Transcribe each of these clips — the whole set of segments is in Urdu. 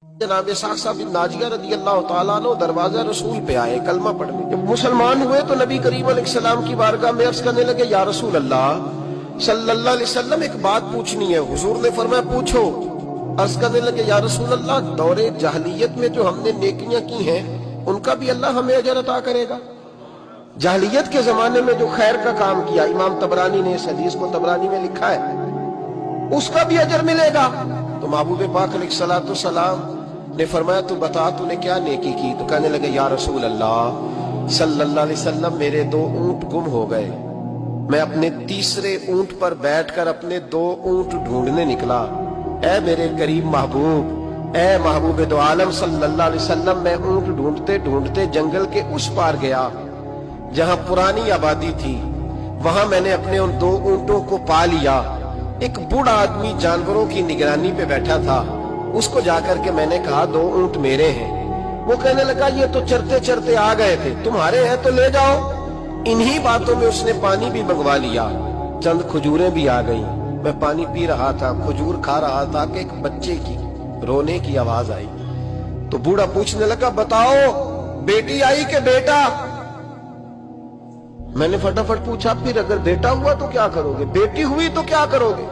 جناب اسحاق صاحب بن ناجیہ رضی اللہ تعالیٰ عنہ دروازہ رسول پہ آئے کلمہ پڑھنے. جب مسلمان ہوئے تو نبی کریم علیہ السلام کی بارگاہ میں عرض کرنے لگے یا رسول اللہ صلی اللہ علیہ وسلم ایک بات پوچھنی ہے. حضور نے فرمایا پوچھو. عرض کرنے لگے یا رسول اللہ دور جاہلیت میں جو ہم نے نیکیاں کی ہیں ان کا بھی اللہ ہمیں اجر عطا کرے گا؟ جاہلیت کے زمانے میں جو خیر کا کام کیا امام طبرانی نے اس حدیث کو طبرانی میں لکھا ہے اس کا بھی اجر ملے گا. تو محبوب پاک علیہ السلام نے فرمایا تو بتا تو نے کیا نیکی کی؟ تو کہنے لگے یا رسول اللہ صلی اللہ علیہ وسلم میرے 2 اونٹ گم ہو گئے. میں اپنے تیسرے اونٹ پر بیٹھ کر اپنے 2 اونٹ ڈھونڈنے نکلا. اے میرے کریم محبوب، اے محبوب دو عالم صلی اللہ علیہ وسلم، میں اونٹ ڈھونڈتے ڈھونڈتے جنگل کے اس پار گیا جہاں پرانی آبادی تھی. وہاں میں نے اپنے ان 2 اونٹوں کو پا لیا. ایک بوڑھا آدمی جانوروں کی نگرانی پہ بیٹھا تھا. اس کو جا کر کے میں نے کہا 2 اونٹ میرے ہیں. وہ کہنے لگا یہ تو چرتے چرتے آ گئے تھے، تمہارے ہیں تو لے جاؤ. انہی باتوں میں اس نے پانی بھی منگوا لیا. چند کھجوریں بھی آ گئیں. میں پانی پی رہا تھا، کھجور کھا رہا تھا کہ ایک بچے کی رونے کی آواز آئی. تو بوڑھا پوچھنے لگا بتاؤ بیٹی آئی کہ بیٹا؟ میں نے فٹافٹ پوچھا پھر اگر بیٹا ہوا تو کیا کرو گے؟ بیٹی ہوئی تو کیا کرو گے؟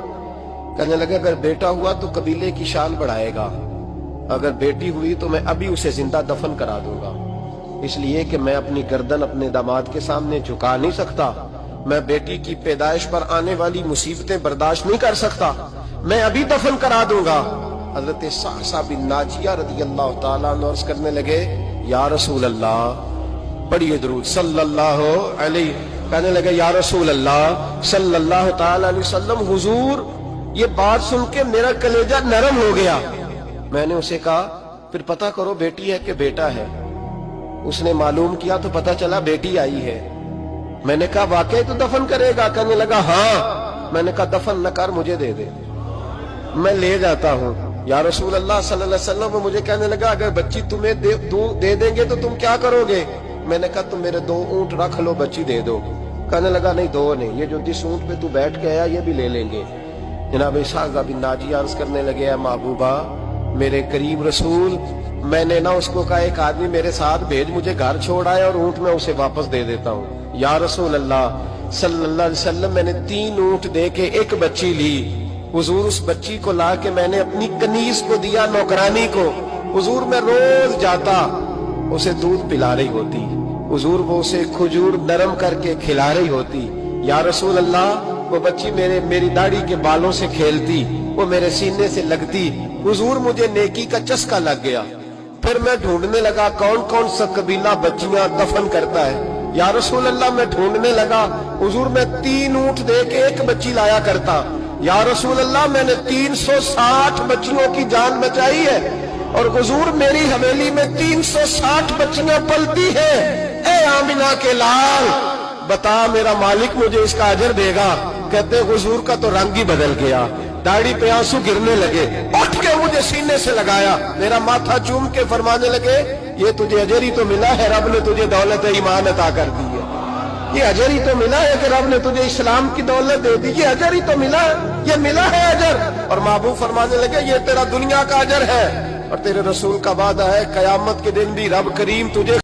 کہنے لگا اگر بیٹا ہوا تو قبیلے کی شان بڑھائے گا، اگر بیٹی ہوئی تو میں ابھی اسے زندہ دفن کرا دوں گا، اس لیے کہ میں اپنی گردن اپنے داماد کے سامنے جھکا نہیں سکتا. میں بیٹی کی پیدائش پر آنے والی مصیبتیں برداشت نہیں کر سکتا، میں ابھی دفن کرا دوں گا. حضرت اسحاق بن ناجیہ رضی اللہ تعالیٰ عنہ عرض کرنے لگے یا رسول اللہ، پڑھیے درود صلی اللہ علیہ. کہنے لگے یا رسول اللہ صلی اللہ تعالیٰ علیہ وسلم، حضور یہ بات سن کے میرا کلیجہ نرم ہو گیا. میں نے اسے کہا پھر پتہ کرو بیٹی ہے کہ بیٹا ہے. اس نے معلوم کیا تو پتہ چلا بیٹی آئی ہے. میں نے کہا واقعی تو دفن کرے گا؟ کہنے لگا ہاں. میں نے کہا دفن نہ کر، مجھے دے دے، میں لے جاتا ہوں. یا رسول اللہ صلی اللہ علیہ وسلم، وہ مجھے کہنے لگا اگر بچی تمہیں دے دیں گے تو تم کیا کرو گے؟ میں نے کہا تم میرے 2 اونٹ رکھ لو، بچی دے دو. کہنے لگا نہیں 2 نہیں، یہ جو جس اونٹ پہ تو بیٹھ کے آیا یہ بھی لے لیں گے. جناب اسحاق بن ناجیہ عرض کرنے لگے اے محبوبہ میرے کریم رسول، میں نے نہ اس کو کہا ایک آدمی میرے ساتھ بھیج، مجھے گھر چھوڑ آئے اور اونٹ میں اسے واپس دے دیتا ہوں. یا رسول اللہ صلی اللہ علیہ وسلم، میں نے 3 اونٹ دے کے ایک بچی لی. حضور اس بچی کو لا کے میں نے اپنی کنیز کو دیا، نوکرانی کو. حضور میں روز جاتا، اسے دودھ پلا رہی ہوتی. حضور وہ اسے کھجور نرم کر کے کھلا رہی ہوتی. یا رسول اللہ وہ بچی میری داڑھی کے بالوں سے کھیلتی، وہ میرے سینے سے لگتی. حضور مجھے نیکی کا چسکا لگ گیا. پھر میں ڈھونڈنے لگا کون کون سا قبیلہ بچیاں دفن کرتا ہے. یا رسول اللہ میں ڈھونڈنے لگا. حضور میں 3 اونٹ دے کے ایک بچی لایا کرتا. یا رسول اللہ میں نے 360 بچیوں کی جان بچائی ہے، اور حضور میری حویلی میں 360 بچیاں پلتی ہیں. اے آمنہ کے لال بتا میرا مالک مجھے اس کا اجر دے گا؟ کہتے حضور کا تو رنگ ہی بدل گیا، داڑھی پہ آنسو گرنے لگے. اٹھ کے مجھے سینے سے لگایا، میرا ماتھا چوم کے فرمانے لگے یہ تجھے اجر ہی تو ملا ہے، رب نے تجھے دولت ایمان عطا کر دی ہے. یہ اجر ہی تو ملا ہے کہ رب نے تجھے اسلام کی دولت دے دی. یہ اجر ہی تو ملا ہے، یہ ملا ہے اجر. اور محبوب فرمانے لگے یہ تیرا دنیا کا اجر ہے، اور تیرے رسول کا وعدہ ہے قیامت کے دن بھی رب کریم تجھے